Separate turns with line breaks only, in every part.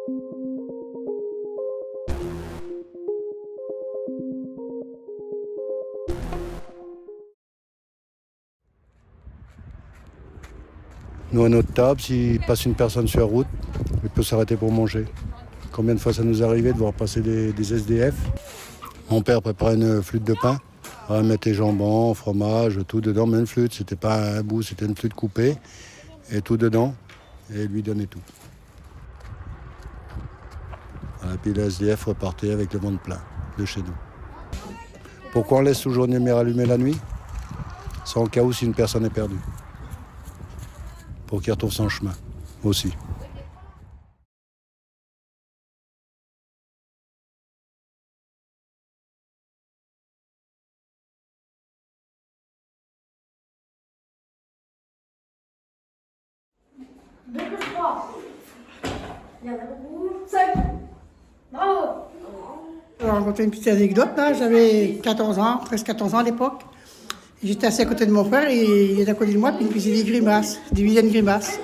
Nous, à notre table, s'il passe une personne sur la route, il peut s'arrêter pour manger. Combien de fois ça nous arrivait de voir passer des SDF? Mon père préparait une flûte de pain. Il mettait jambon, fromage, tout dedans, même une flûte. C'était pas un bout, c'était une flûte coupée. Et tout dedans. Et il lui donnait tout. Et puis le SDF repartait avec le ventre plein de chez nous. Pourquoi on laisse toujours une lumière allumée la nuit? C'est en cas où si une personne est perdue. Pour qu'il retrouve son chemin aussi.
Je vais raconter une petite anecdote. Là. J'avais 14 ans, 13-14 ans à l'époque. J'étais assis à côté de mon frère et il est à côté de moi, puis il me faisait des grimaces, des vilaines grimaces.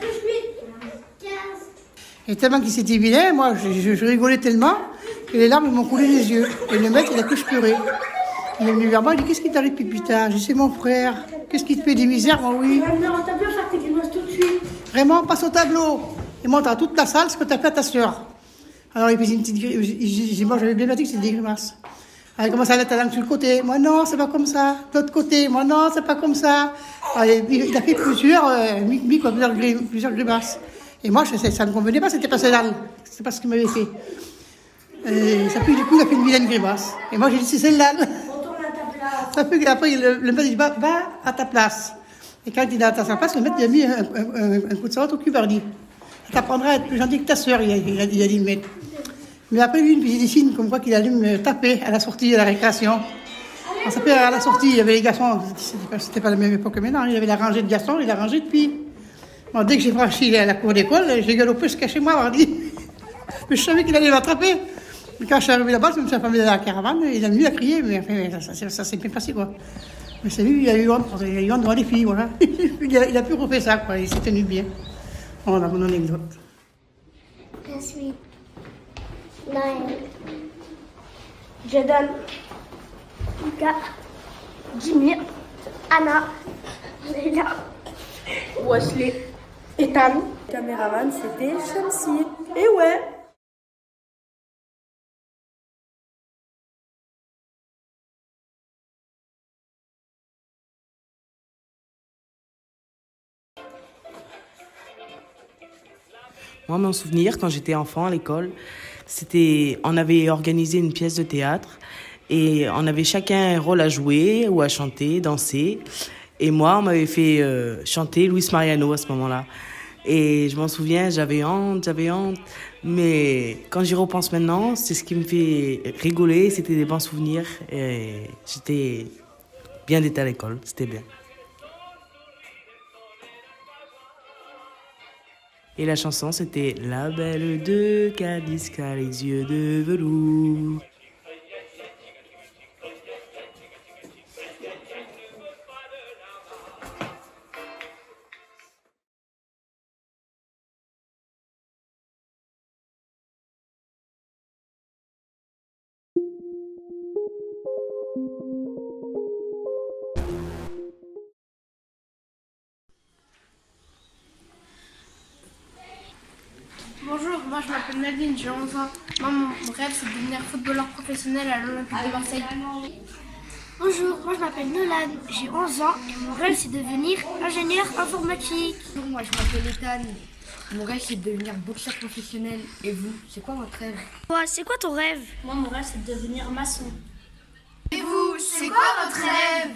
Et tellement qu'il s'était vilain, moi je rigolais tellement que les larmes m'ont coulé les yeux. Et le mec, il a plus pleuré. Il est venu vers moi, il dit: qu'est-ce qui t'arrive, putain? Je dis: c'est mon frère. Qu'est-ce qui te fait des misères? Moi, oui.
On t'a bien faire tes grimaces tout de suite.
Vraiment, passe au tableau. Il montre à toute la salle ce que t'as fait à ta soeur. Alors il faisait une petite grimace. Moi j'avais bien dit que c'était des grimaces. Alors il commence à mettre la langue sur le côté. Moi non, c'est pas comme ça. De l'autre côté. Moi non, c'est pas comme ça. Alors, il a fait plusieurs grimaces. Et moi ça ne me convenait pas, c'était pas celle-là. C'est pas ce qu'il m'avait fait. Et ça fait du coup il a fait une vilaine grimace. Et moi j'ai dit: c'est celle-là.
Retourne à ta place.
Ça fait qu'après le maître dit: va à ta place. Et quand il est à sa place, le maître il a mis un coup de savate au cul, il dit: ça t'apprendra à être plus gentil que ta soeur, il a dit le maître. Mais après, lui, il me faisait des signes comme quoi qu'il allait me taper à la sortie de la récréation. On s'appelait à la sortie, il y avait les garçons, c'était pas la même époque que maintenant, il y avait la rangée de garçons, il a rangé depuis. Bon, dès que j'ai franchi à la cour d'école, j'ai galopé jusqu'à chez moi, mardi. Mais je savais qu'il allait m'attraper. Mais quand je suis arrivé là-bas, je me suis affamé dans la caravane, il a venu à crier, mais enfin, ça s'est bien passé, quoi. Mais c'est lui, il a eu honte devant les filles, voilà. Il a pu refaire ça, quoi, il s'est tenu bien. Voilà mon anecdote.
Je suis Naël. Je donne Ika, Jimmy, Anna, Leila, Wesley, Ethan.
Le caméraman, c'était Shamsi. Et ouais.
Moi, mon souvenir, quand j'étais enfant à l'école, on avait organisé une pièce de théâtre et on avait chacun un rôle à jouer ou à chanter, danser. Et moi, on m'avait fait chanter Luis Mariano à ce moment-là. Et je m'en souviens, j'avais honte. Mais quand j'y repense maintenant, c'est ce qui me fait rigoler, c'était des bons souvenirs. Et j'étais bien d'être à l'école, c'était bien. Et la chanson, c'était La belle de Cadiz qui a les yeux de velours.
Bonjour, moi je m'appelle Nadine, j'ai 11 ans. Moi mon rêve c'est de devenir footballeur professionnel à l'Olympique de Marseille.
Bonjour, moi je m'appelle Nolan, j'ai 11 ans et mon rêve c'est de devenir ingénieur informatique.
Bonjour, moi je m'appelle Ethan. Mon rêve c'est de devenir boxeur professionnel. Et vous, c'est quoi votre rêve?
Toi, c'est quoi ton rêve?
Moi mon rêve c'est de devenir maçon.
Et vous, c'est quoi votre rêve?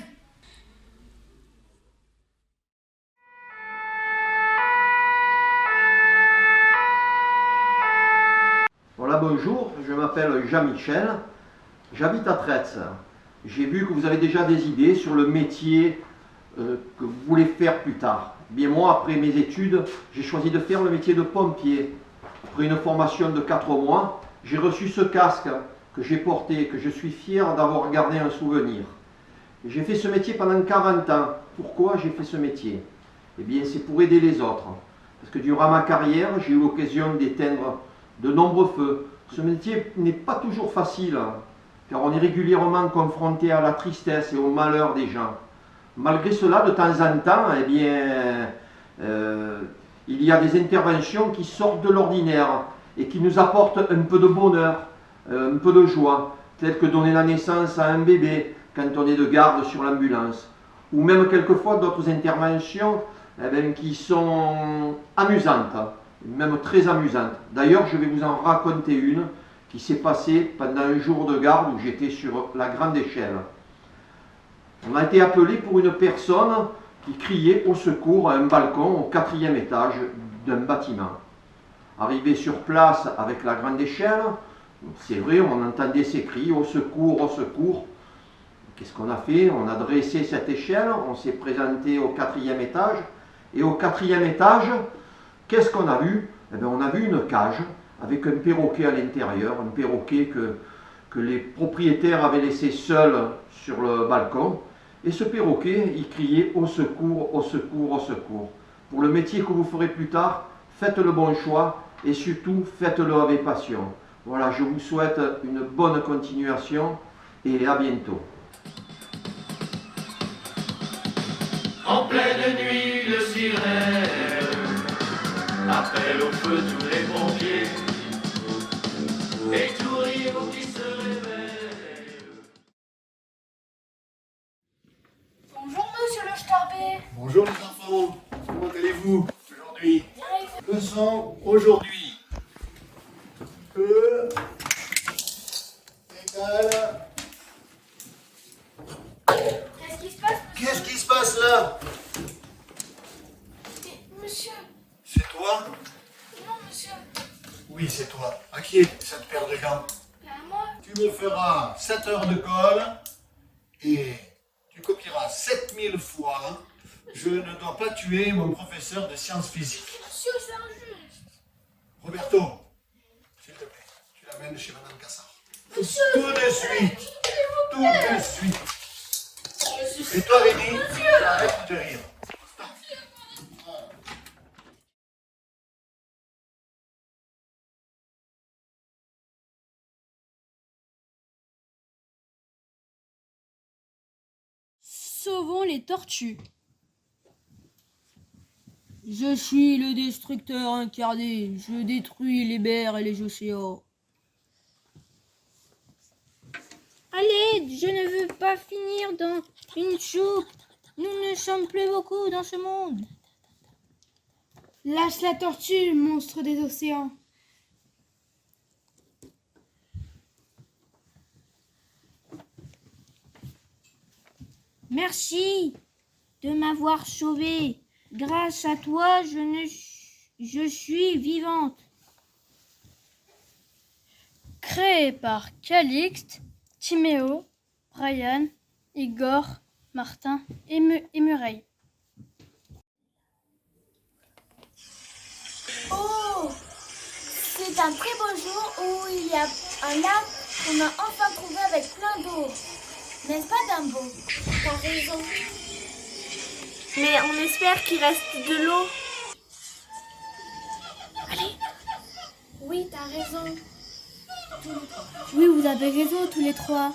Voilà, bonjour, je m'appelle Jean-Michel, j'habite à Tretz. J'ai vu que vous avez déjà des idées sur le métier que vous voulez faire plus tard. Bien moi, après mes études, j'ai choisi de faire le métier de pompier. Après une formation de 4 mois, j'ai reçu ce casque que j'ai porté, que je suis fier d'avoir gardé un souvenir. J'ai fait ce métier pendant 40 ans. Pourquoi j'ai fait ce métier? Eh bien, c'est pour aider les autres. Parce que durant ma carrière, j'ai eu l'occasion d'éteindre de nombreux feux. Ce métier n'est pas toujours facile, car on est régulièrement confronté à la tristesse et au malheur des gens. Malgré cela, de temps en temps, eh bien, il y a des interventions qui sortent de l'ordinaire et qui nous apportent un peu de bonheur, un peu de joie, telles que donner la naissance à un bébé quand on est de garde sur l'ambulance, ou même quelquefois d'autres interventions qui sont amusantes, même très amusantes. D'ailleurs, je vais vous en raconter une qui s'est passée pendant un jour de garde où j'étais sur la grande échelle. On a été appelé pour une personne qui criait au secours à un balcon au 4e étage d'un bâtiment. Arrivé sur place avec la grande échelle, c'est vrai, on entendait ces cris au secours, au secours. Qu'est-ce qu'on a fait? On a dressé cette échelle, on s'est présenté au 4e étage. Et au 4e étage, qu'est-ce qu'on a vu? Eh bien, on a vu une cage avec un perroquet à l'intérieur, un perroquet que les propriétaires avaient laissé seul sur le balcon. Et ce perroquet, il criait au secours, au secours, au secours. Pour le métier que vous ferez plus tard, faites le bon choix et surtout faites-le avec passion. Voilà, je vous souhaite une bonne continuation et à bientôt.
En pleine nuit, le sirène appelle au feu tous les pompiers et tout Rio qui se réveille.
Bonjour monsieur le Starbé.
Bonjour les enfants, comment allez-vous aujourd'hui? Leçon aujourd'hui. E égale...
Qu'est-ce qui se passe, monsieur?
Qu'est-ce qui se passe là?
Mais, monsieur.
C'est toi?
Non, monsieur.
Oui, c'est toi. À qui est cette paire de gants?
À moi.
Tu me feras 7 heures de colle et tu copieras 7000 fois. Je ne dois pas tuer mon professeur de sciences physiques.
Monsieur, c'est injuste.
Roberto, s'il te plaît, tu l'amènes chez Madame Cassard.
Monsieur.
Tout de suite. Tout de suite. Et toi, Rémi, arrête de rire.
Sauvons les tortues. Je suis le destructeur incarné. Je détruis les mers et les océans.
Allez, je ne veux pas finir dans une soupe. Nous ne sommes plus beaucoup dans ce monde.
Lâche la tortue, monstre des océans.
Merci de m'avoir sauvée. Grâce à toi, je suis vivante.
Créé par Calixte, Timéo, Brian, Igor, Martin et Murray.
Oh, c'est un très beau jour où il y a un lac qu'on a enfin trouvé avec plein d'eau. N'est-ce pas, Dumbo? T'as raison.
Mais on espère qu'il reste de l'eau.
Allez. Oui, t'as raison.
Oui, vous avez raison, tous les trois.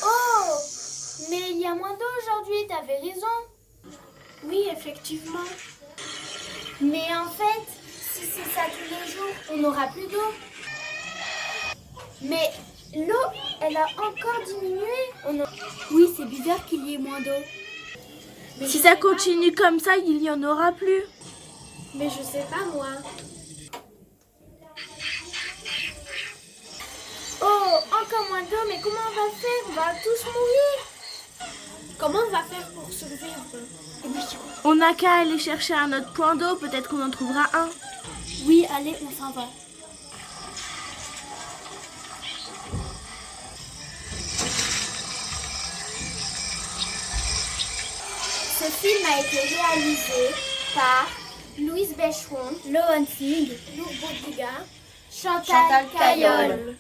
Oh, mais il y a moins d'eau aujourd'hui, t'avais raison. Oui, effectivement. Mais en fait, si c'est ça tous les jours, on n'aura plus d'eau. Mais l'eau, elle a encore diminué.
Oui, c'est bizarre qu'il y ait moins d'eau.
Si ça continue comme ça, il n'y en aura plus.
Mais je sais pas, moi. Oh, encore moins d'eau, mais comment on va faire? On va tous mourir. Comment on va faire pour survivre?
On n'a qu'à aller chercher un autre point d'eau, peut-être qu'on en trouvera un.
Oui, allez, on s'en va.
Ce film a été réalisé par Louise Béchon, Lohan Singh, Lou Boudiga, Chantal Caillol.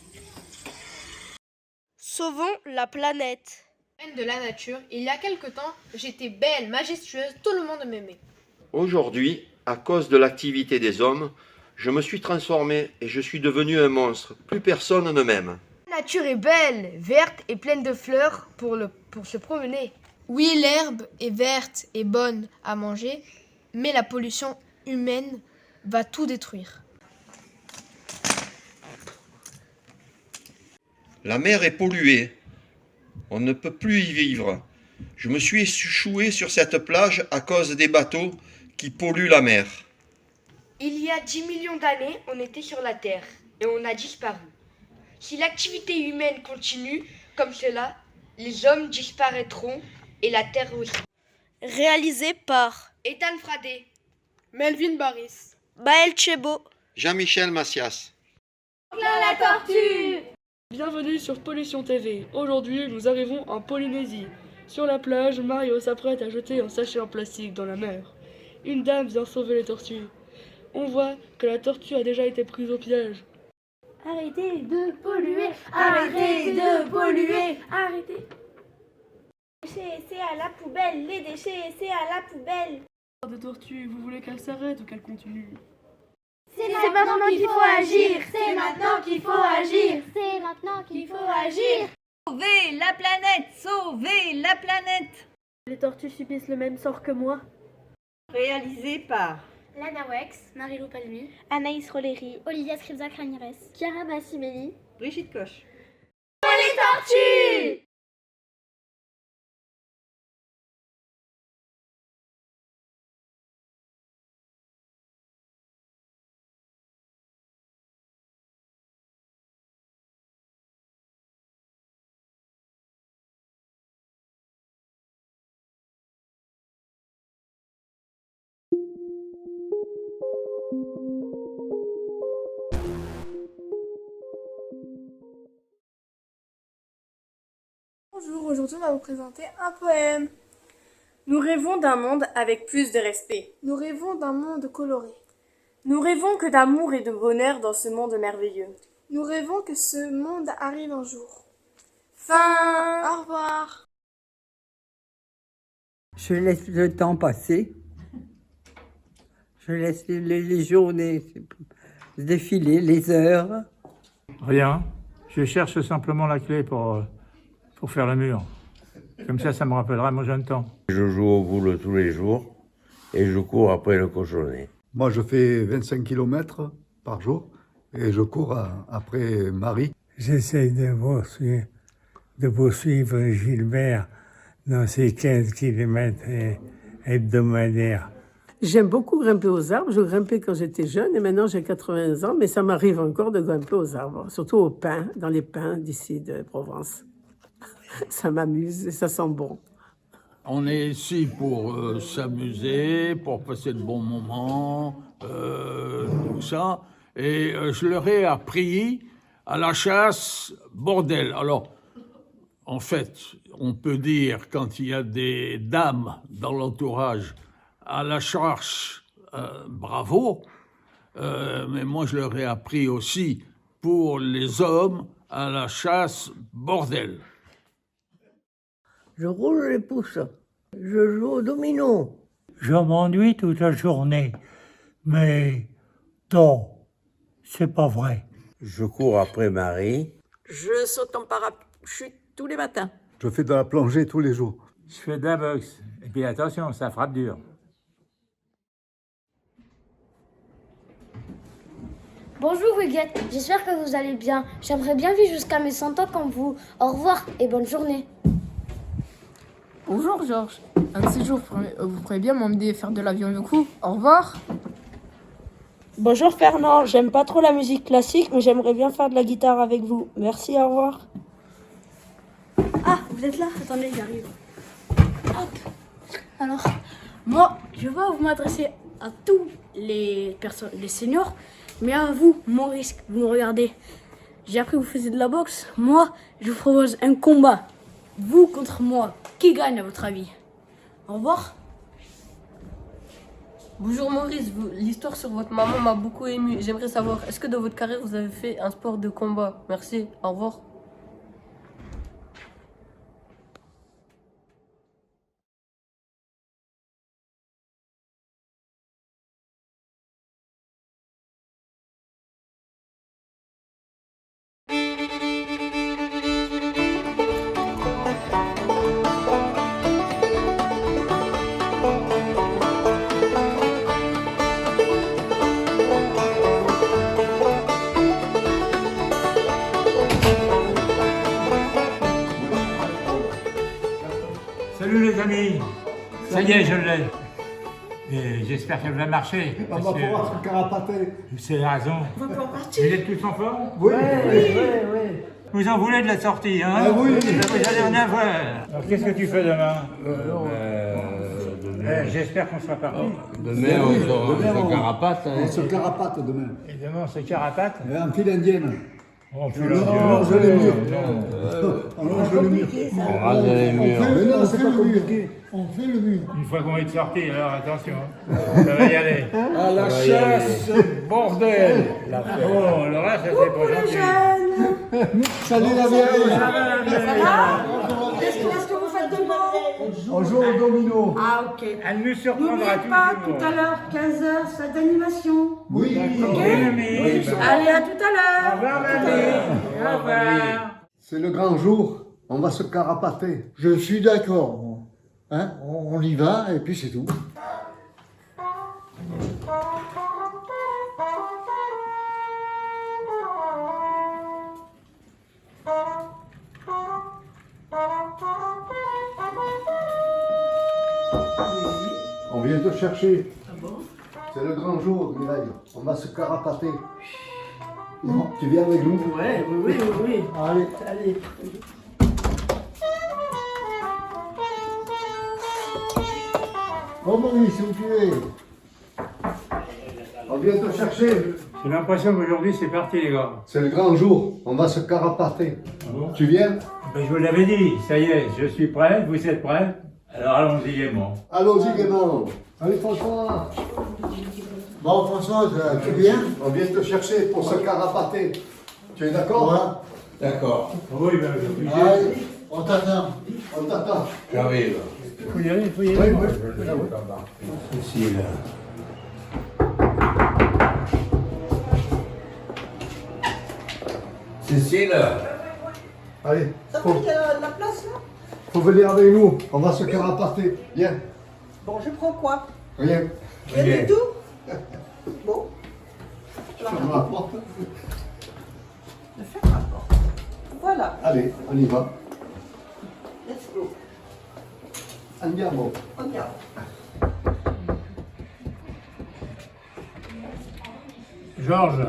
Sauvons la planète.
Reine de la nature, il y a quelque temps, j'étais belle, majestueuse, tout le monde m'aimait.
Aujourd'hui, à cause de l'activité des hommes, je me suis transformé et je suis devenu un monstre. Plus personne ne m'aime.
La nature est belle, verte et pleine de fleurs pour se promener.
Oui, l'herbe est verte et bonne à manger, mais la pollution humaine va tout détruire.
La mer est polluée. On ne peut plus y vivre. Je me suis échoué sur cette plage à cause des bateaux qui polluent la mer.
Il y a 10 millions d'années, on était sur la Terre et on a disparu. Si l'activité humaine continue comme cela, les hommes disparaîtront et la Terre aussi.
Réalisé par
Ethan Fradé,
Melvin Barris,
Baël Chebo,
Jean-Michel Macias.
La tortue.
Bienvenue sur Pollution TV. Aujourd'hui, nous arrivons en Polynésie. Sur la plage, Mario s'apprête à jeter un sachet en plastique dans la mer. Une dame vient sauver les tortues. On voit que la tortue a déjà été prise au piège.
Arrêtez de polluer, arrêtez de polluer, arrêtez. Les déchets, c'est à la poubelle, les déchets, c'est à la poubelle.
Des tortues, vous voulez qu'elle s'arrête ou qu'elle continue?
C'est maintenant qu'il faut agir, c'est maintenant qu'il faut agir, c'est maintenant qu'il faut agir.
Sauvez la planète, sauvez la planète.
Les tortues subissent le même sort que moi.
Réalisé par
Lana Wex, Marie-Lou Palmy,
Anaïs Roléry,
Olivia Scribza-Cranires,
Chiara Massimeli,
Brigitte Coche.
les tortues.
Bonjour, aujourd'hui on va vous présenter un poème. Nous rêvons d'un monde avec plus de respect.
Nous rêvons d'un monde coloré.
Nous rêvons que d'amour et de bonheur dans ce monde merveilleux.
Nous rêvons que ce monde arrive un jour.
Fin.
Au revoir.
Je laisse le temps passer. Je laisse les journées défiler, les heures.
Rien. Je cherche simplement la clé pour faire le mur. Comme ça me rappellera mon jeune temps.
Je joue au boule tous les jours et je cours après le cochonnet.
Moi, je fais 25 km par jour et je cours après Marie.
J'essaie de poursuivre Gilbert dans ses 15 km hebdomadaires.
J'aime beaucoup grimper aux arbres. Je grimpais quand j'étais jeune et maintenant j'ai 80 ans, mais ça m'arrive encore de grimper aux arbres, surtout aux pins, dans les pins d'ici de Provence. Ça m'amuse et ça sent bon.
On est ici pour s'amuser, pour passer de bons moments, tout ça. Et je leur ai appris à la chasse bordel. Alors, en fait, on peut dire quand il y a des dames dans l'entourage à la chasse, bravo. Mais moi, je leur ai appris aussi pour les hommes à la chasse bordel.
Je roule les pouces. Je joue au domino.
Je m'ennuie toute la journée. Mais non, c'est pas vrai.
Je cours après Marie.
Je saute en parachute tous les matins.
Je fais de la plongée tous les jours.
Je fais de la boxe. Et puis attention, ça frappe dur.
Bonjour Huguette, j'espère que vous allez bien. J'aimerais bien vivre jusqu'à mes 100 ans comme vous. Au revoir et bonne journée.
Bonjour Georges. Un de ces jours, vous pourrez bien m'emmener faire de l'avion avec vous. Au revoir.
Bonjour Fernand, j'aime pas trop la musique classique, mais j'aimerais bien faire de la guitare avec vous. Merci, au revoir.
Ah, vous êtes là? Attendez, j'arrive. Hop. Alors, moi, je vais vous m'adresser à tous les personnes, les seniors, mais à vous, Maurice, vous me regardez. J'ai appris que vous faisiez de la boxe. Moi, je vous propose un combat. Vous contre moi. Qui gagne à votre avis? Au revoir.
Bonjour Maurice, l'histoire sur votre maman m'a beaucoup ému. J'aimerais savoir, est-ce que dans votre carrière vous avez fait un sport de combat? Merci, au revoir.
ami. Ça y est, je l'ai. Et j'espère qu'elle va marcher.
On va pouvoir se carapater.
C'est la raison.
On va pouvoir partir.
Vous êtes tous en forme?
Oui.
Vous en voulez de la sortie, hein?
Ah oui.
Vous allez en avoir. Alors qu'est-ce que tu fais demain? J'espère qu'on sera parti.
Demain, on se carapate.
On se carapate demain.
Et demain, on se carapate?
En file indienne.
On fait
On longe les murs. On longe le mur.
On rase les murs.
Mais non, c'est pas compliqué. On fait le mur.
Une fois qu'on est sorti, alors attention, ça va y aller.
À la chasse, bordel.
Oh, alors là, ça c'est pas gentil.
Salut la vieille.
Qu'est-ce que vous faites de bon?
On joue au domino.
Ah, ok.
Elle nous surprendra
N'oubliez pas, tout à l'heure, 15h, salle d'animation.
Oui.
Ok. Allez, à tout à l'heure.
Au revoir, mamie. Au revoir.
C'est le grand jour. On va se carapater. Je suis d'accord. Hein? On y va et puis c'est tout. On vient te chercher.
Ah bon?
C'est le grand jour, Mireille. On va se carapater. Non, tu viens avec nous?
Ouais, oui.
Allez.
Allez.
Oh Maurice, où tu es? On vient te chercher.
J'ai l'impression qu'aujourd'hui c'est parti, les gars.
C'est le grand jour. On va se carapater.
Ah bon?
Tu viens?
Ben, je vous l'avais dit, ça y est, je suis prêt, vous êtes prêts? Alors allons-y gaiement.
Allons-y gaiement. Allez François. Bon Françoise, tu viens? On vient te chercher pour se carapater. Tu es d'accord?
D'accord.
Oui, ben, je
Allez, on t'attend. On t'attend.
J'arrive.
faut y aller, faut y
Oui,
aller.
oui.
Cécile. Cécile.
Allez,
Ça fait la place là?
faut venir avec nous. On va se carapater. Viens.
Bon, je prends quoi?
Rien.
Rien du tout? Bon.
Ferme la porte.
Je ferme la porte. Voilà.
Allez, on y va.
Let's go.
Andiamo.
On y va.
Georges.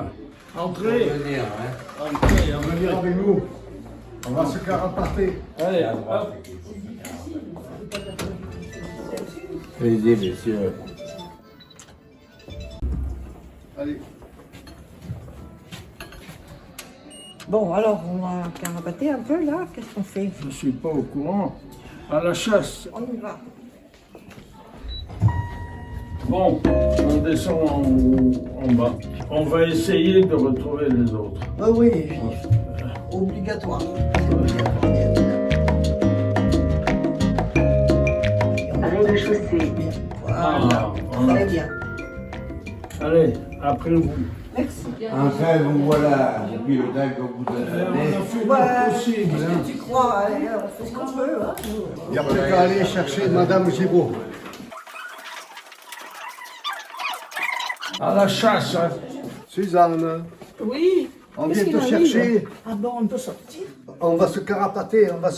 Entrez.
Venir, hein.
Entrez, on va venir avec nous. On va se carapater.
Allez, hop.
Allez-y, messieurs.
Allez.
Bon, alors, on va carapater un peu là. Qu'est-ce qu'on fait?
Je ne suis pas au courant. À la chasse.
On y va.
Bon, on descend en bas. On va essayer de retrouver les autres.
Ah oui, obligatoire. C'est obligatoire. On arrête de chausser. Voilà. Très bien.
Allez, après vous.
Merci.
Enfin, vous voilà, depuis le temps que vous
On
attendez.
a fait
Ouais,
le possible.
qu'est-ce
Hein.
que tu crois? Allez, on fait ce qu'on peut. Hein.
Il n'y a plus qu'à aller chercher Madame Giraud.
À la chasse. Hein.
Suzanne,
Oui.
on
Qu'est-ce
vient te
qu'il arrive?
chercher.
Ah bon, on peut sortir?
On va se carapater, on va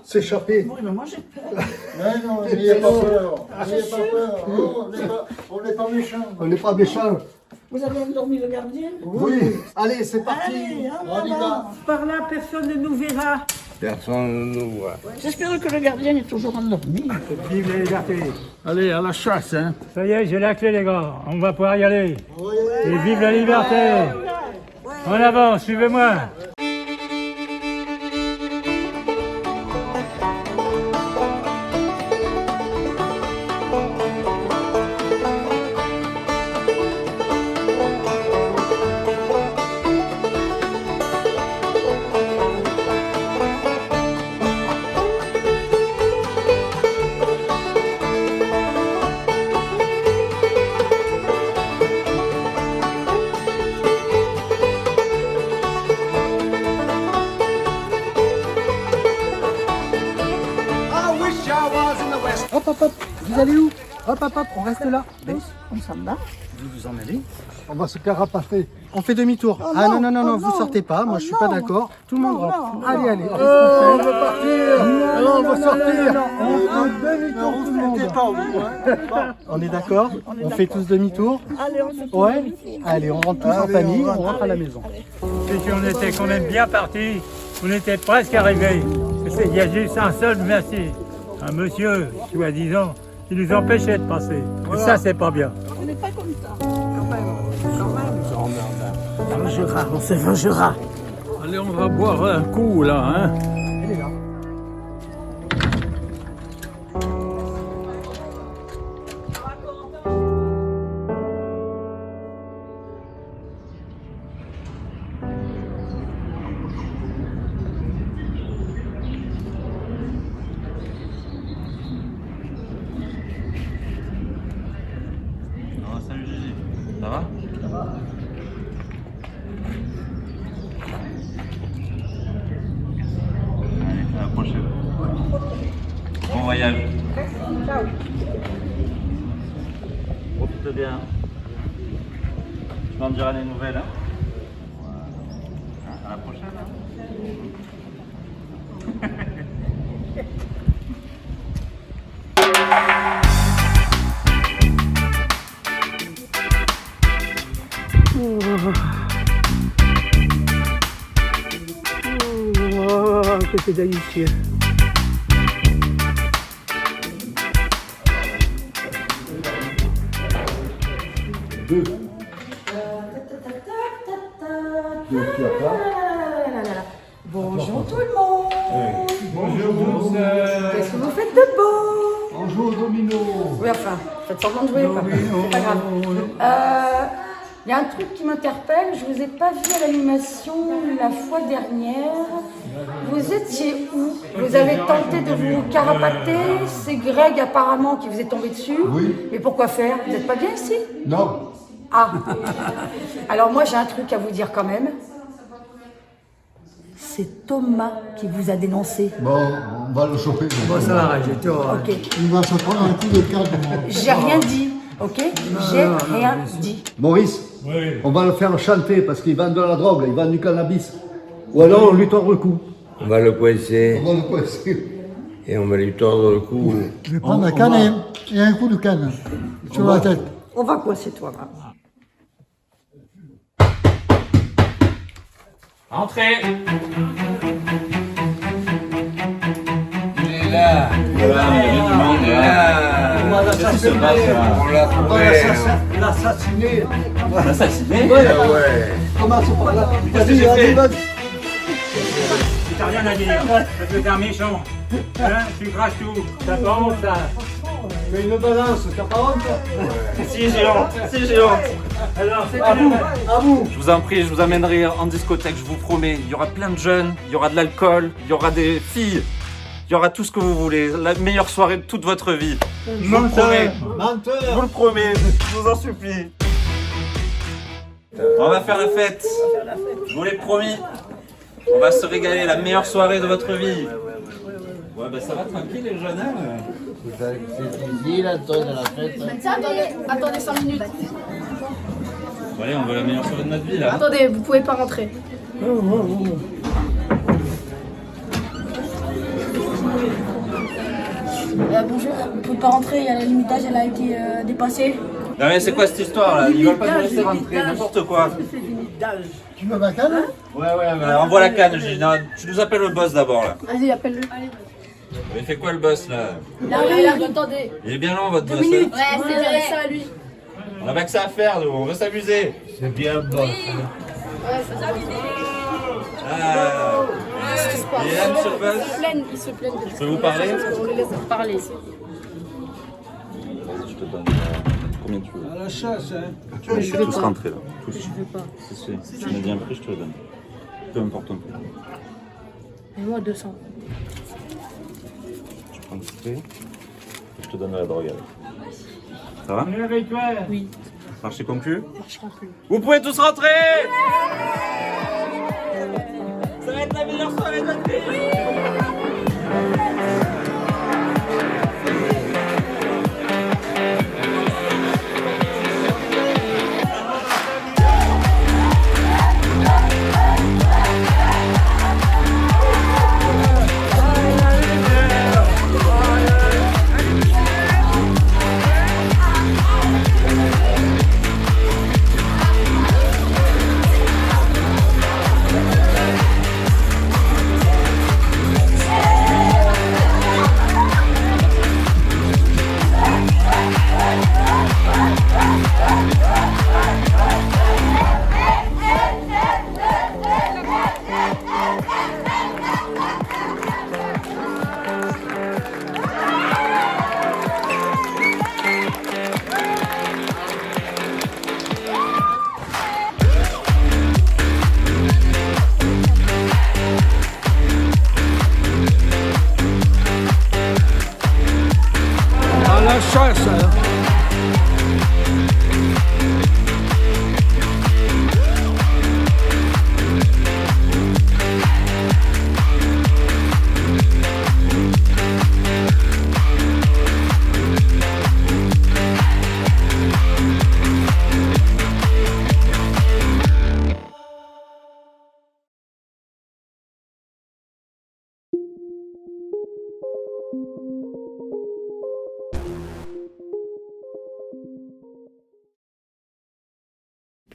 s'échapper.
Oui, mais moi j'ai peur.
Mais non, n'ayez pas peur. N'ayez pas peur. Oh, on n'est pas méchants. On n'est pas méchants.
Vous avez endormi le gardien?
Oui. Allez, c'est parti.
Allez,
On y va.
Par là, personne ne nous verra.
Personne ne nous voit.
J'espère que le gardien est toujours endormi.
Vive la liberté.
Allez, à la chasse. Hein.
Ça y est, j'ai la clé, les gars. On va pouvoir y aller. Et vive la liberté. En avant, suivez-moi.
Hop, hop, hop. Vous allez où?
Hop, hop, hop, on reste là.
On s'en va.
Vous vous en allez. On va se carapacer. On fait demi-tour.
Oh
ah
non,
non, non, non,
oh
vous
non,
sortez pas. Moi,
oh
je suis pas
non.
d'accord. Tout le monde
Oh
rentre.
non,
Allez,
non.
allez.
On va partir.
Non,
on va
non,
sortir.
non, non, on fait demi-tour tout le monde. On est d'accord? On fait tous demi-tour?
Allez, on fait
Ouais.
demi-tour.
Allez, on rentre tous en
Allez,
famille.
on
On rentre à la maison.
Si on était quand même bien partis, on était presque arrivés. Il y a juste un seul merci. Un monsieur, soi-disant, qui nous empêchait de passer. Et ça, c'est pas bien.
On n'est pas comme ça. Quand même. On se vengera, on se vengera.
Allez, on va boire un coup là, hein.
Elle est là.
Salut Gigi, ça va? Allez, à la prochaine. Bon voyage.
Ciao.
Profite bien. Tu m'en diras des nouvelles. Hein? À la prochaine.
Oh, que c'est délicieux.
Deux. Deux, tu as pas?
Bonjour tout le monde.
Bonjour.
Qu'est-ce que vous faites de beau?
On joue au domino.
Oui, enfin, faites semblant de jouer, quoi. C'est pas grave. Il y a un truc qui m'interpelle, je vous ai pas vu à l'animation la fois dernière. Vous étiez où? Vous avez tenté de vous carapater, c'est Greg apparemment qui vous est tombé dessus.
Oui.
Mais pourquoi faire? Vous n'êtes pas bien ici?
Non.
Ah. Alors moi j'ai un truc à vous dire quand même. C'est Thomas qui vous a dénoncé.
Bon, on va le choper.
Bon, ça va, arrêtez, tu vois.
Ok.
Il va se prendre un coup de cadre.
J'ai rien dit, ok? J'ai rien dit.
Maurice, on va le faire chanter parce qu'il vend de la drogue, il vend du cannabis. Ou alors on lui tord le cou.
On va le coincer.
On va le coincer.
Et on va lui tordre le cou.
Je vais prendre la canne et un coup de canne sur la tête.
On va coincer toi, là.
Entrez.
Il est là.
Voilà, il y avait du monde là. Qu'est-ce qui se passe là?
On l'a trouvé.
L'assassiner.
L'assassiner?
Ouais.
Commence par là.
Vas-y,
Vas-y, vas-y.
T'as rien à dire, parce que t'es un méchant. Hein, tu craches tout. T'as pas honte, ça.
Mais une balance, t'as pas honte?
Si, j'ai honte. Si, j'ai honte.
Alors, c'est
À vous, à vous.
Je vous en prie, je vous amènerai en discothèque, je vous promets. Il y aura plein de jeunes, il y aura de l'alcool, il y aura des filles. Il y aura tout ce que vous voulez. La meilleure soirée de toute votre vie. Je vous le promets.
Menteur.
Je vous le promets. Je vous en supplie. On va faire la fête. Je vous l'ai promis. On va se régaler, la meilleure soirée de votre vie. Ouais, bah ça va tranquille les jeunes. Hein.
C'est ici là, toi, de la fête.
Attendez 5 minutes.
Bon, allez, on veut la meilleure soirée de notre vie là.
Attendez, vous pouvez pas rentrer. Bonjour, on peut pas rentrer, il y a la limitage, elle a été dépassée.
Non mais c'est quoi cette histoire là? Ils veulent pas nous laisser rentrer, n'importe quoi.
Tu veux ma canne?
Ouais, bah, envoie la canne, Gigi. Non, tu nous appelles le boss d'abord là.
Vas-y, appelle-le.
Il fait quoi le boss là?
Là, attendez.
Il est bien lent votre
2
boss.
minutes.
Hein.
Ouais, c'est direct ça à lui.
On a pas que ça à faire, nous, on veut s'amuser.
C'est bien bon.
Ouais, c'est ça.
Ah. Il est là, monsieur le boss?
Ils se plaignent.
Je peux vous parler?
On les laisse parler.
Vas-y, je te donne combien tu veux.
À la chasse, hein.
Tu veux tous rentrer là. Tous.
Je veux pas.
Si tu m'as dit un prix, je te le donne. Peu importe ton prix.
Et moi 200.
Tu prends le prix et je te donne la drogue avec. Ça va?
Oui.
Marché conclu?
Je rentre plus.
Vous pouvez tous rentrer! Ça va être la meilleure soirée de notre vie!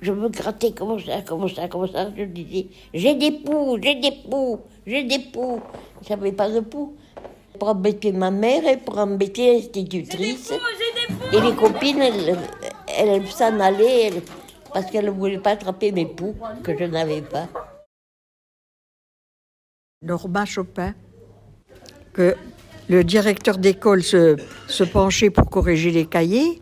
je me grattais comme ça. Je disais, j'ai des poux. J'avais pas de poux. Pour embêter ma mère et pour embêter l'institutrice. Et les copines, elles s'en allaient parce qu'elles ne voulaient pas attraper mes poux que je n'avais pas.
Norma Chopin, que le directeur d'école se penchait pour corriger les cahiers,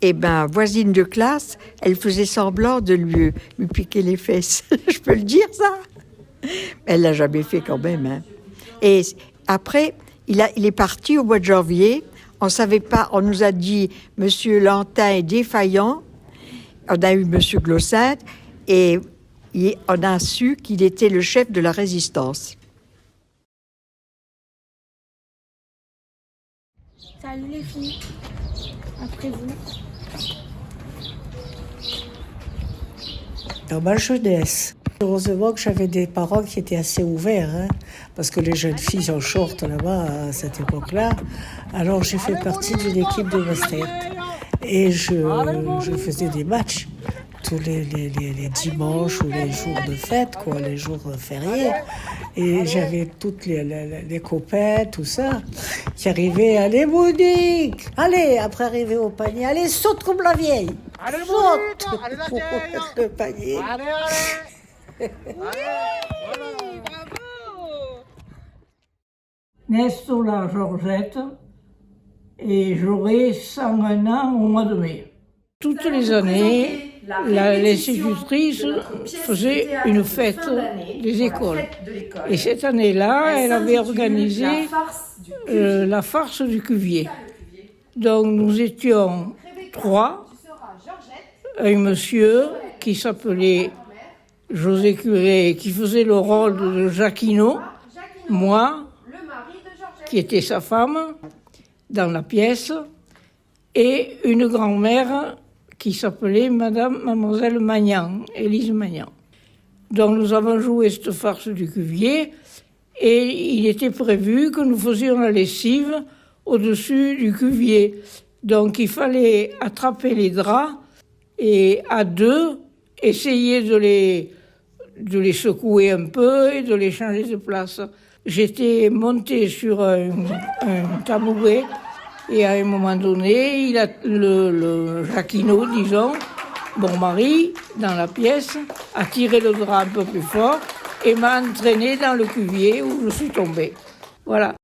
et voisine de classe, elle faisait semblant de lui piquer les fesses. Je peux le dire, ça? Elle l'a jamais fait quand même. Hein. Et après, il est parti au mois de janvier. On savait pas, on nous a dit Monsieur Lantin est défaillant. On a eu Monsieur Glossade et on a su qu'il était le chef de la résistance.
Salut les filles. Après vous.
Dans ma jeunesse, heureusement que j'avais des parents qui étaient assez ouverts, hein, parce que les jeunes filles en short là-bas à cette époque-là. Alors j'ai fait partie d'une équipe de basket et je faisais des matchs tous les dimanches ou les jours de fête, quoi, les jours fériés. Et j'avais toutes les copains, tout ça, qui arrivaient, allez Monique, allez, après arriver au panier, allez, saute comme la vieille, saute, allez, le panier.
Nestola Georgette, et j'aurai 101 ans au mois de mai. Toutes les années, l'institutrice faisait une fête des écoles. Et cette année-là, elle avait organisé la farce du Cuvier. Donc nous étions 3, un monsieur qui s'appelait José Curé, qui faisait le rôle de Jacquinot, moi, qui était sa femme, dans la pièce, et une grand-mère qui s'appelait Mademoiselle Magnan, Élise Magnan. Donc nous avons joué cette farce du Cuvier et il était prévu que nous faisions la lessive au-dessus du Cuvier. Donc il fallait attraper les draps et à deux, essayer de les secouer un peu et de les changer de place. J'étais montée sur un tabouret. Et à un moment donné, le Jacquinot, disons, mon mari, dans la pièce, a tiré le drap un peu plus fort et m'a entraîné dans le Cuvier où je suis tombée. Voilà.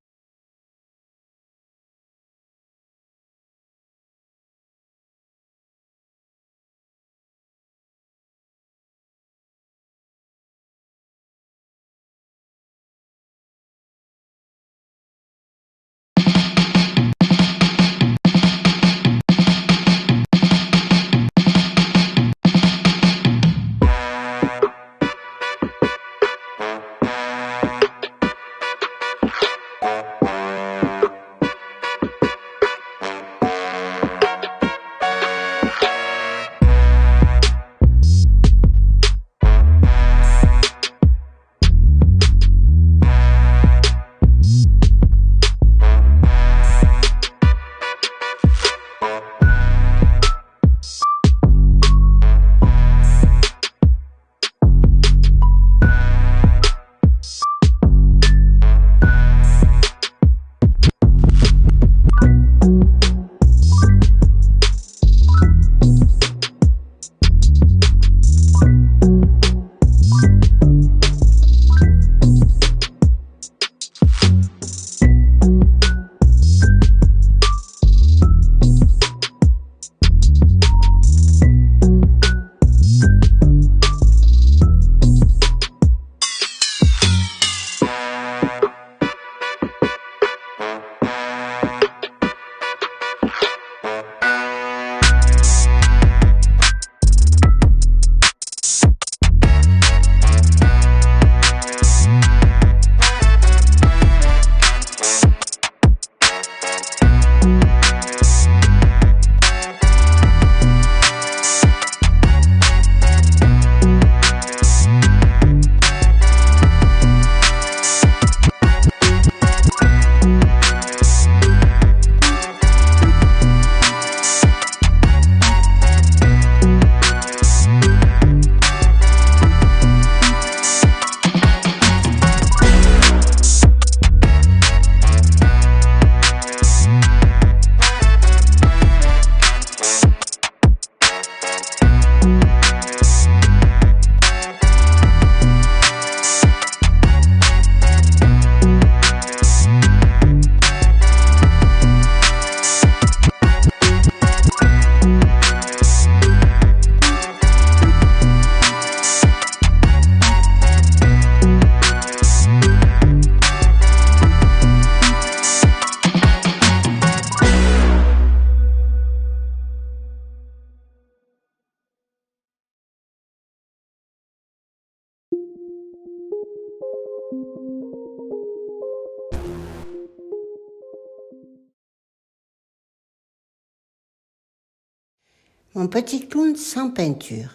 Mon petit clown sans peinture.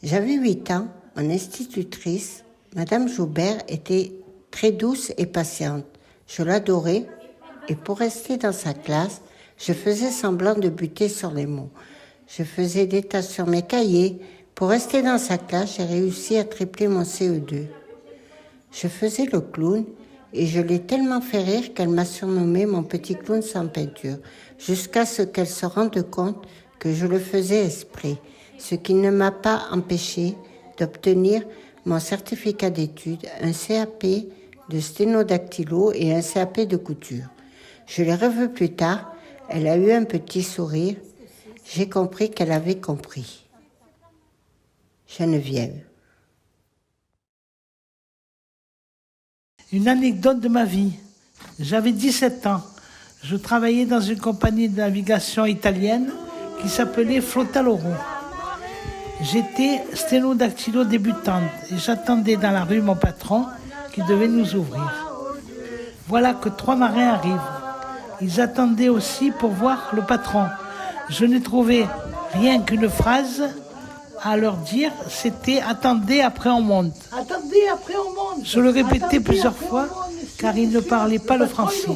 J'avais 8 ans, mon institutrice, Madame Joubert, était très douce et patiente. Je l'adorais et pour rester dans sa classe, je faisais semblant de buter sur les mots. Je faisais des tasses sur mes cahiers. Pour rester dans sa classe, j'ai réussi à tripler mon CE2. Je faisais le clown et je l'ai tellement fait rire qu'elle m'a surnommé mon petit clown sans peinture, jusqu'à ce qu'elle se rende compte que je le faisais exprès, ce qui ne m'a pas empêché d'obtenir mon certificat d'études, un CAP de sténodactylo et un CAP de couture. Je l'ai revu plus tard, elle a eu un petit sourire, j'ai compris qu'elle avait compris. Geneviève.
Une anecdote de ma vie. J'avais 17 ans. Je travaillais dans une compagnie de navigation italienne qui s'appelait Flottaloro. J'étais sténodactylo débutante et j'attendais dans la rue mon patron qui devait nous ouvrir. Voilà que 3 marins arrivent. Ils attendaient aussi pour voir le patron. Je n'ai trouvé rien qu'une phrase à leur dire, c'était « Attendez, après on monte ». Attendez, après on monte. Je le répétais plusieurs fois car ils ne parlaient pas le français.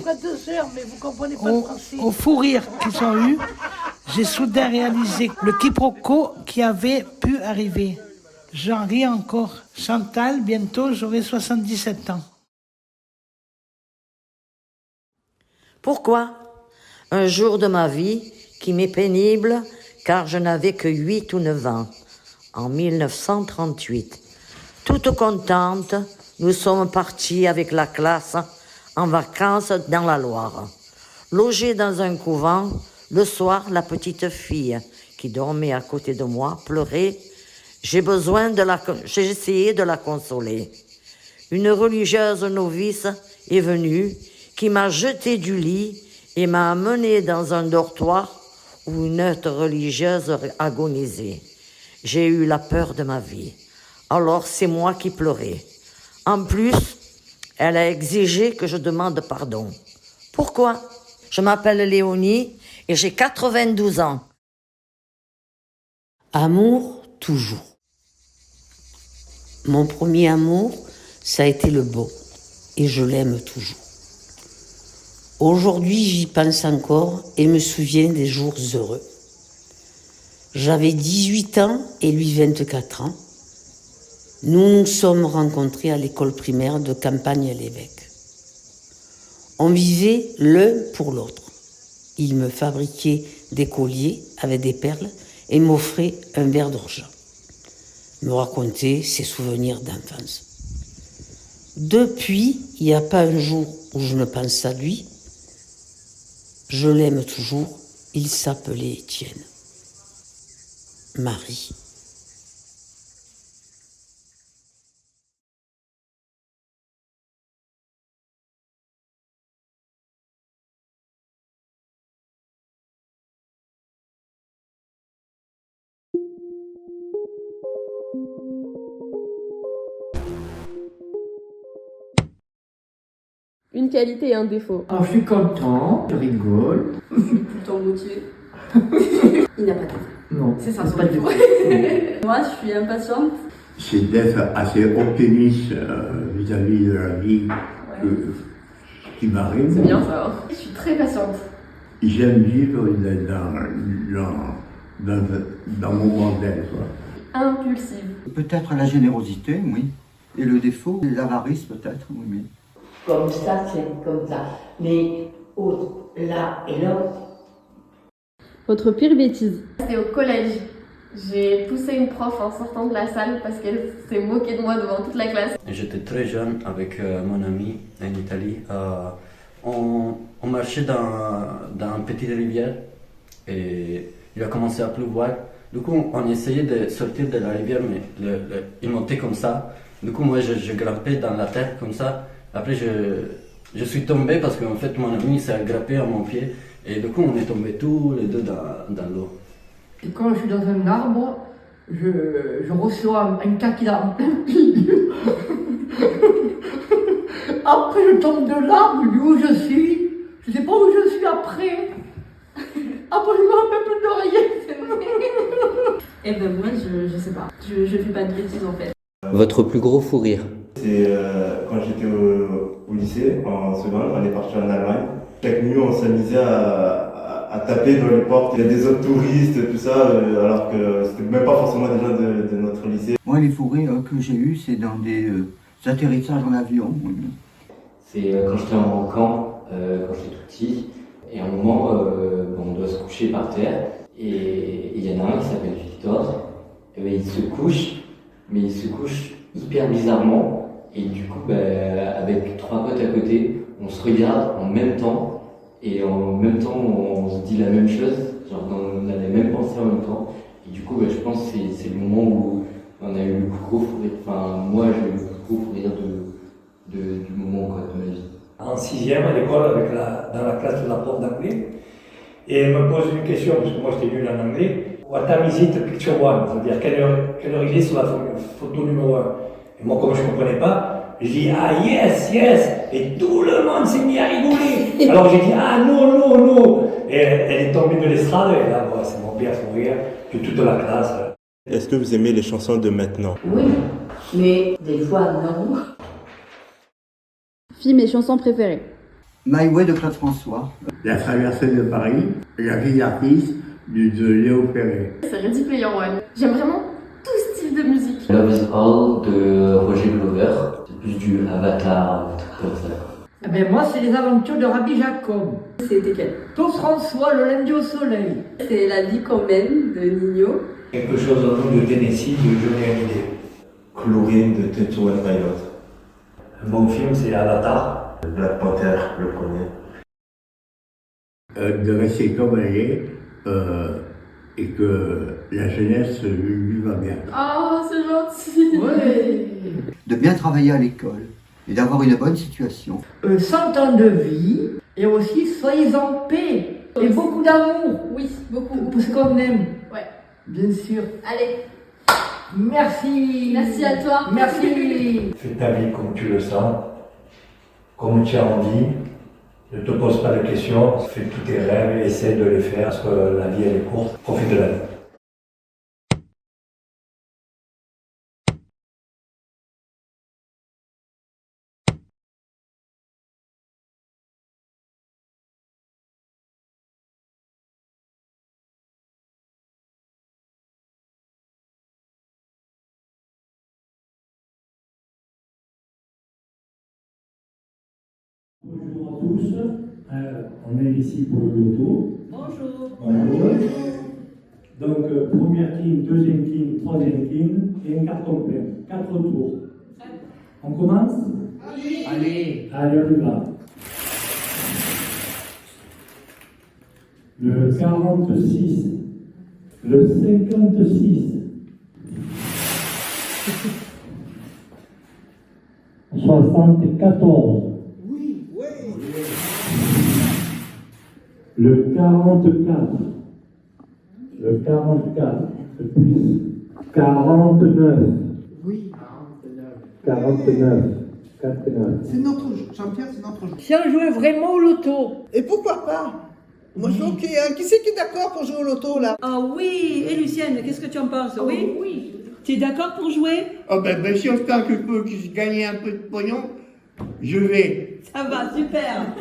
Au fou rire qu'ils ont eu, j'ai soudain réalisé le quiproquo qui avait pu arriver. J'en ris encore. Chantal, bientôt j'aurai 77 ans.
Pourquoi? Un jour de ma vie qui m'est pénible car je n'avais que 8 ou 9 ans, en 1938. Toute contente, nous sommes partis avec la classe en vacances dans la Loire. Logée dans un couvent, le soir, la petite fille qui dormait à côté de moi pleurait. J'ai essayé de la consoler. Une religieuse novice est venue qui m'a jeté du lit et m'a amené dans un dortoir où une autre religieuse agonisait. J'ai eu la peur de ma vie. Alors c'est moi qui pleurais. En plus, elle a exigé que je demande pardon. Pourquoi? Je m'appelle Léonie et j'ai 92 ans.
Amour, toujours. Mon premier amour, ça a été le beau. Et je l'aime toujours. Aujourd'hui, j'y pense encore et me souviens des jours heureux. J'avais 18 ans et lui 24 ans. Nous nous sommes rencontrés à l'école primaire de Campagne-l'Évêque. On vivait l'un pour l'autre. Il me fabriquait des colliers avec des perles et m'offrait un verre d'orgeat. Me racontait ses souvenirs d'enfance. Depuis, il n'y a pas un jour où je ne pense à lui. Je l'aime toujours. Il s'appelait Étienne. Marie.
Une qualité et un défaut.
Alors, je suis content, je rigole.
Je suis tout le temps motivé. Il n'a pas de défaut.
Non,
c'est ça,
c'est pas de défaut.
Moi, je suis impatiente.
C'est d'être assez optimiste vis-à-vis de la vie qui m'arrive.
C'est bien ça. Je suis très patiente.
J'aime vivre dans mon modèle.
Impulsive.
Peut-être la générosité, oui. Et le défaut, l'avarice peut-être, oui.
Comme ça, c'est comme ça. Mais là et là.
Votre pire bêtise? C'était au collège. J'ai poussé une prof en sortant de la salle parce qu'elle s'est moquée de moi devant toute la classe.
J'étais très jeune avec mon ami en Italie. On marchait dans une petite rivière et il a commencé à pleuvoir. Du coup, on essayait de sortir de la rivière, mais il montait comme ça. Du coup, moi, je grimpais dans la terre comme ça. Après, je suis tombé parce qu'en fait, mon ami s'est aggrappé à mon pied. Et du coup, on est tombés tous les deux dans l'eau.
Quand je suis dans un arbre, je reçois un kaki dans le pied. Après, je tombe de l'arbre, je dis où je suis. Je ne sais pas où je suis après. Après, je me rappelle plus de rien.
Eh ben moi, je sais pas. Je fais pas de bêtises en fait.
Votre plus gros fou rire?
C'est quand j'étais au lycée, en seconde, on est parti en Allemagne. Chaque nuit, on s'amusait à taper dans les portes. Il y a des autres touristes, tout ça, alors que c'était même pas forcément des gens de notre lycée.
Moi, les fous rires que j'ai eus, c'est dans des atterrissages en avion.
C'est quand j'étais en camp, quand j'étais tout petit, et à un moment, on doit se coucher par terre, et il y en a un qui s'appelle Victor, et ben, il se couche, mais il se couche hyper bizarrement, et du coup, avec 3 potes à côté, on se regarde en même temps, et en même temps, on se dit la même chose, genre on a les mêmes pensées en même temps, et du coup, je pense que c'est le moment où on a eu le plus gros fou rire, enfin, moi j'ai eu le plus gros fou rire du moment quoi, de ma vie.
En 6e à l'école, dans la classe de la prof d'anglais, et elle me pose une question, parce que moi j'étais nul en anglais. What time is it picture one? C'est-à-dire quelle heure il est sur la photo numéro 1. Et moi, comme je ne comprenais pas, je dis ah yes, yes, et tout le monde s'est mis à rigoler. Alors j'ai dit ah non, non, non. Et elle est tombée de l'estrade, et là, c'est mon pire fou rire de toute la classe.
Est-ce que vous aimez les chansons de maintenant?
Oui, mais des fois non.
Mes chansons préférées.
My Way de Claude François.
La traversée de Paris, La vie d'artiste de Léo Ferré.
C'est Ready Player One. J'aime vraiment tout style de musique.
Love is All de Roger Glover. C'est plus du Avatar, un truc comme ça.
Eh ben moi, c'est les aventures de Rabbi Jacob.
C'était quel?
Claude François, Le lundi au soleil.
C'est La vie qu'on mène de Nino.
Quelque chose en nous de Tennessee de Johnny Hallyday.
Chlorine de Teto and Pilot.
Un bon film, c'est Avatar.
Black Panther, le premier.
De rester comme elle est et que la jeunesse lui va bien.
Oh, c'est gentil.
Ouais.
De bien travailler à l'école et d'avoir une bonne situation.
100 ans de vie et aussi soyez en paix et beaucoup d'amour.
Oui, beaucoup.
Pour ce qu'on aime.
Ouais.
Bien sûr.
Allez.
Merci.
Merci à toi.
Merci.
Fais ta vie comme tu le sens, comme tu as envie. Ne te pose pas de questions, fais tous tes rêves et essaie de les faire parce que la vie elle est courte. Profite de la vie.
Bonjour à tous, on est ici pour le loto.
Bonjour.
Bonjour. Donc, première king, deuxième king, troisième king et un carton plein. 4 tours. On commence? Allez. Allez, on y va. Le 46, le 56, 74. Le 44, le 44, c'est plus 49.
Oui.
49, 49.
C'est notre jeu, Jean-Pierre, c'est notre jeu.
Si on jouait vraiment au loto.
Et pourquoi pas? Moi je suis ok, hein. Qui c'est qui est d'accord pour jouer au loto là?
Ah oui, et Lucienne, qu'est-ce que tu en penses? Oui.
Oui.
Tu es d'accord pour jouer?
Oh ben si on se que je peux gagner un peu de pognon, je vais.
Ça va, super.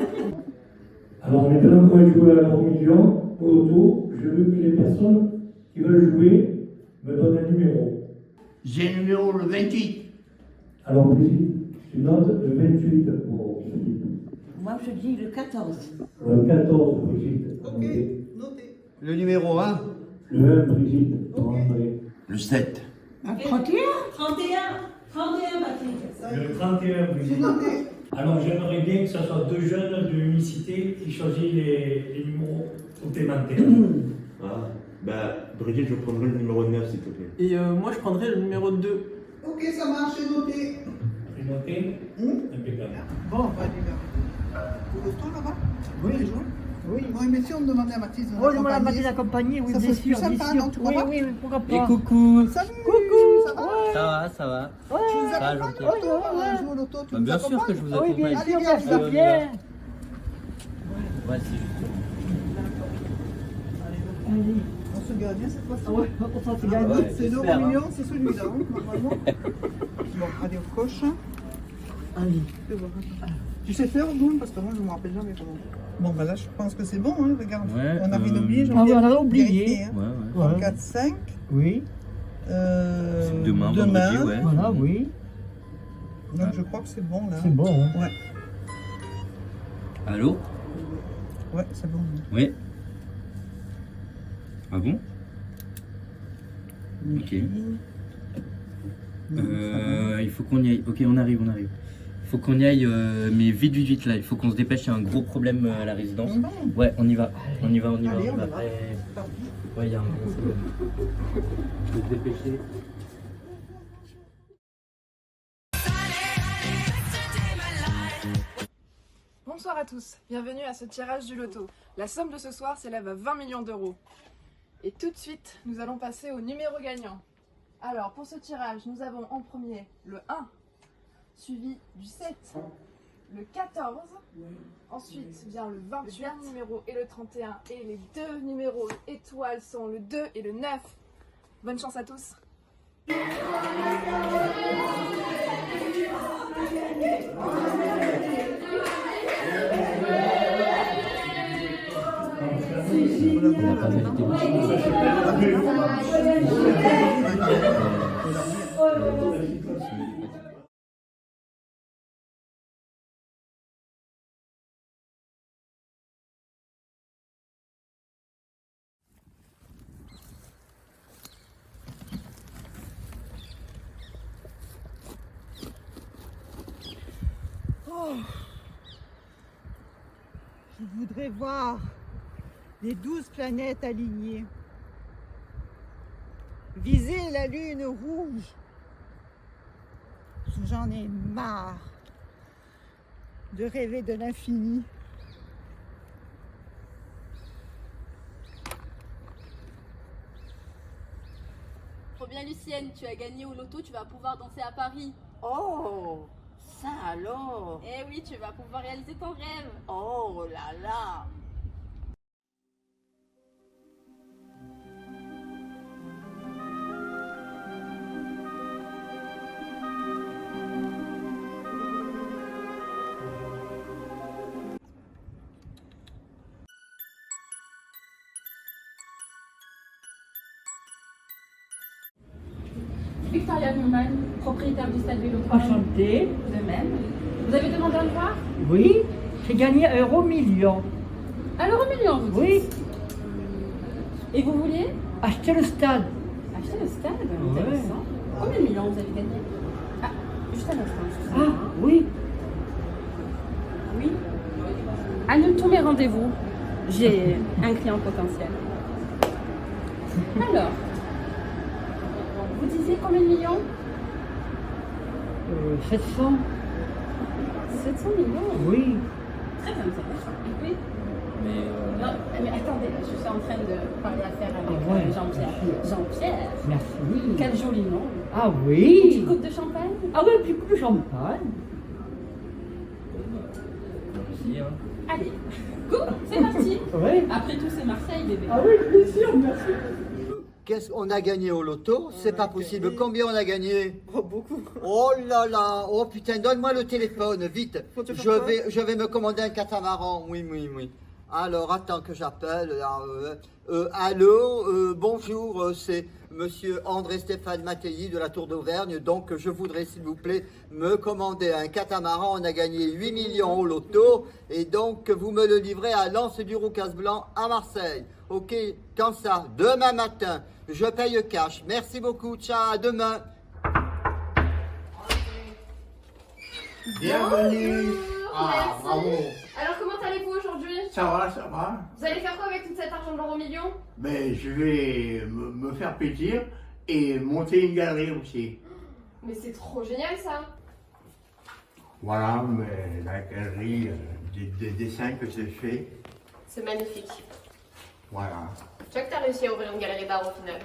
Alors maintenant qu'on va jouer au million, au loto, je veux que les personnes qui veulent jouer me donnent un numéro.
J'ai le numéro le 28.
Alors Brigitte, tu notes le 28 pour Philippe.
Moi je dis le 14.
Le 14, Brigitte.
Ok, notez.
Le numéro 1.
Le 1, Brigitte, pour André.
Le 7.
31.
31, Patrick.
Le 31, Brigitte. Alors j'aimerais bien que ce soit 2 jeunes de l'unicité qui choisissent les numéros complémentaires.
Brigitte, je prendrai le numéro 9 s'il te plaît.
Et moi je prendrais le numéro 2.
Ok, ça marche, c'est noté.
C'est noté? Impeccable.
Bon, on va aller là. Au loto là-bas? Oui. Oui. Oui, mais si on demandait à Mathilde
d'accompagner, oui,
ça
bien
serait plus
sûr,
sympa, non? Tu crois pas?
Oui, pourquoi pas.
Et
coucou.
Salut. Coucou. Ça va?
Ça va.
Tu nous
Ça va,
accompagnes
gentil.
au loto, jouer au loto, tu nous
Bien sûr
accompagnes?
que je vous
Oui,
accompagne.
bien sûr,
Allez,
merci.
bien. Voici.
On se gagne cette fois-ci.
Ouais, on tu gagnes.
C'est 2 millions, c'est celui-là, hein, normalement. Bon, allez, on coche.
Allez.
Tu sais faire, vous? Parce que moi, je ne me rappelle jamais comment. Bon, ben là, je pense que c'est bon, hein, regarde.
Ouais,
on a rien oublié,
on a oublié.
Hein.
Ouais.
4, 5.
Oui.
Demain, vendredi, ouais.
Voilà, oui.
Donc, je crois que c'est bon, là.
C'est bon, hein.
Ouais.
Allô?
Ouais, c'est bon.
Oui. Ah bon? Ok. Il faut qu'on y aille. Ok, on arrive. Il faut qu'on y aille, mais vite là. Il faut qu'on se dépêche, il y a un gros problème à la résidence. Ouais, on y va.
Allez, on y va.
Ouais, il y a un gros problème. Je vais te dépêcher.
Bonsoir à tous, bienvenue à ce tirage du loto. La somme de ce soir s'élève à 20 millions d'euros. Et tout de suite, nous allons passer au numéro gagnant. Alors, pour ce tirage, nous avons en premier le 1, suivi du 7, le 14, ensuite vient le 28 numéro et le 31, et les deux numéros étoiles sont le 2 et le 9. Bonne chance à tous.
Je voudrais voir les 12 planètes alignées. Viser la lune rouge. J'en ai marre de rêver de l'infini.
Trop bien Lucienne, tu as gagné au loto, tu vas pouvoir danser à Paris.
Oh, ça alors.
Eh oui, tu vas pouvoir réaliser ton rêve.
Oh là là.
Victoria Newman, propriétaire du stade Vélo.
Enchantée.
De même. Vous avez demandé à le voir?
Oui, j'ai gagné €1 million.
À l'euro million, vous dites?
Oui.
Et vous vouliez?
Acheter le stade.
Acheter le stade?
Ouais.
Intéressant. Combien de millions vous avez gagné? Ah, juste un instant, excusez-moi.
Ah, oui.
Oui. Annule tous mes rendez-vous. J'ai un client potentiel. Alors, vous disiez combien de millions?
700.
700 millions?
Oui.
Très intéressant. Oui. Non, mais attendez, là, je suis en train de parler affaires avec Jean-Pierre. Jean-Pierre?
Merci.
Quel joli nom.
Ah
Une
oui.
petite coupe de champagne?
Ah oui, une petite coupe de champagne.
Merci, hein.
Allez, go, c'est parti.
Oui.
Après tout, c'est Marseille, bébé.
Ah oui, bien sûr, merci.
Qu'est-ce qu'on a gagné au loto? C'est pas possible. Combien on a gagné?
Oh, beaucoup.
Oh là là! Oh putain, donne-moi le téléphone, vite! Je vais me commander un catamaran. Oui. Alors, attends que j'appelle. Allô, bonjour, c'est monsieur André-Stéphane Mattei de la Tour d'Auvergne. Donc, je voudrais, s'il vous plaît, me commander un catamaran. On a gagné 8 millions au loto. Et donc, vous me le livrez à Lens-du-Roucas-Blanc à Marseille. Ok, quand ça? Demain matin. Je paye cash. Merci beaucoup. Ciao, à demain.
Bienvenue.
Ah, bravo.
Alors, comment allez-vous aujourd'hui?
Ça va.
Vous allez faire quoi avec tout cet argent de l'euro million?
Mais je vais me faire plaisir et monter une galerie aussi.
Mais c'est trop génial ça.
Voilà, mais la galerie des dessins que j'ai fait.
C'est magnifique.
Voilà.
Tu vois que t'as réussi à ouvrir une galerie d'art au final.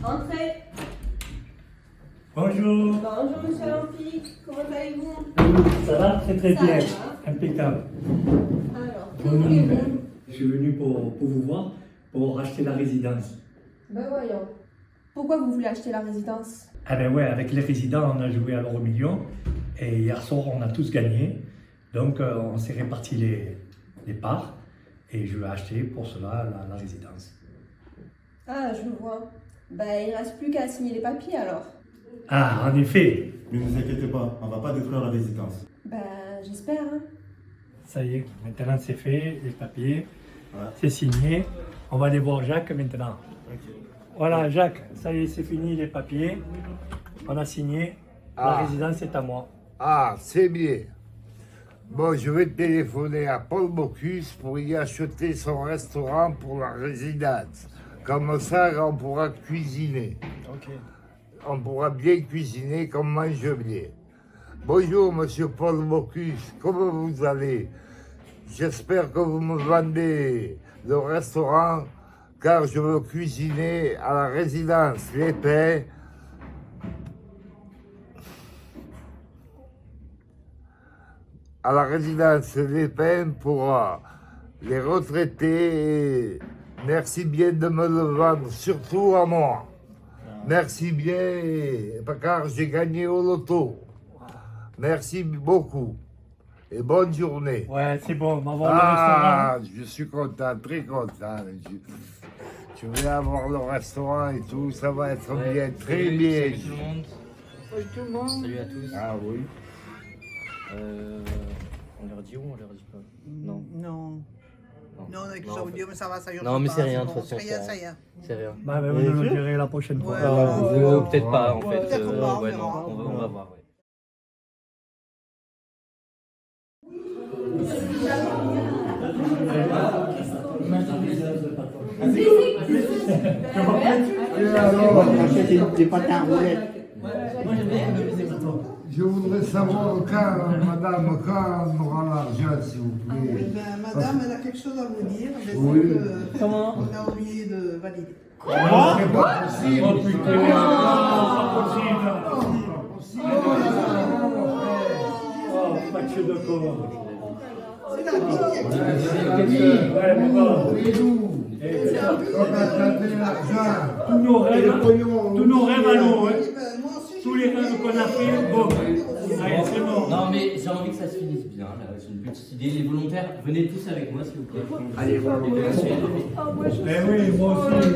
Entrez.
Bonjour. Bonjour.
Bonjour monsieur Lampic, comment allez-vous?
Ça va très très
Ça
bien,
va.
impeccable.
Alors,
Bonne nouvelle. Je suis venu pour vous voir, pour racheter la résidence.
ben voyons. Pourquoi vous voulez acheter la résidence?
Ah ben ouais, avec les résidents, on a joué à l'euro million et hier soir, on a tous gagné. Donc, on s'est réparti les parts et je vais acheter pour cela la résidence.
Ah, je vois. Ben, il reste plus qu'à signer les papiers alors.
Ah, en effet.
Mais ne vous inquiétez pas, on ne va pas détruire la résidence.
Ben, j'espère. Hein.
Ça y est, maintenant c'est fait, les papiers, c'est signé. On va aller voir Jacques maintenant. Voilà, Jacques, ça y est, c'est fini les papiers. On a signé. La résidence est à moi.
Ah, c'est bien. Bon, je vais téléphoner à Paul Bocuse pour y acheter son restaurant pour la résidence. Comme ça, on pourra cuisiner. On pourra bien cuisiner comme mange bien. Bonjour, monsieur Paul Bocuse, comment vous allez? J'espère que vous me vendez le restaurant, car je veux cuisiner à la résidence Les Pins. À la résidence Les Pins pour les retraités. Et merci bien de me le vendre, surtout à moi. Merci bien, car j'ai gagné au loto. Merci beaucoup. Et bonne journée.
Ouais, c'est bon, on va voir le restaurant.
Je suis content, très content. Je vais avoir le restaurant et tout, ça va être bien, très bien.
Salut tout le monde.
Salut tout le monde.
Salut à tous.
Ah oui.
On leur dit ou on leur dit pas? Non.
Non. Non, on a quelque chose à vous dire, mais ça va, ça ira.
Non, mais c'est rien, de
bon.
toute façon.
C'est rien, c'est rien.
C'est rien.
Bah, vous nous le direz la prochaine fois.
Peut-être pas, en fait.
Peut-être pas,
Ouais,
on
non,
verra.
on va voir. Ouais.
Des pâtes à roulettes. Je voudrais savoir quand, madame, quand on aura l'argent, s'il vous plaît.
Madame, elle a quelque chose à vous dire. Mais
Oui.
Comment on a oublié de valider.
Comment? C'est pas possible.
Oh putain, oh, match de corps.
C'est la vie.
Ouais, mais bon. Tous nos rêves à nous, hein. Tous les rêves qu'on a fait, bon. Allez, c'est bon.
Non, mais j'ai envie que ça se finisse bien. Là, j'ai une petite idée. Les volontaires, venez tous avec moi, s'il vous plaît.
Allez,
volontaires.
Eh oui, moi aussi.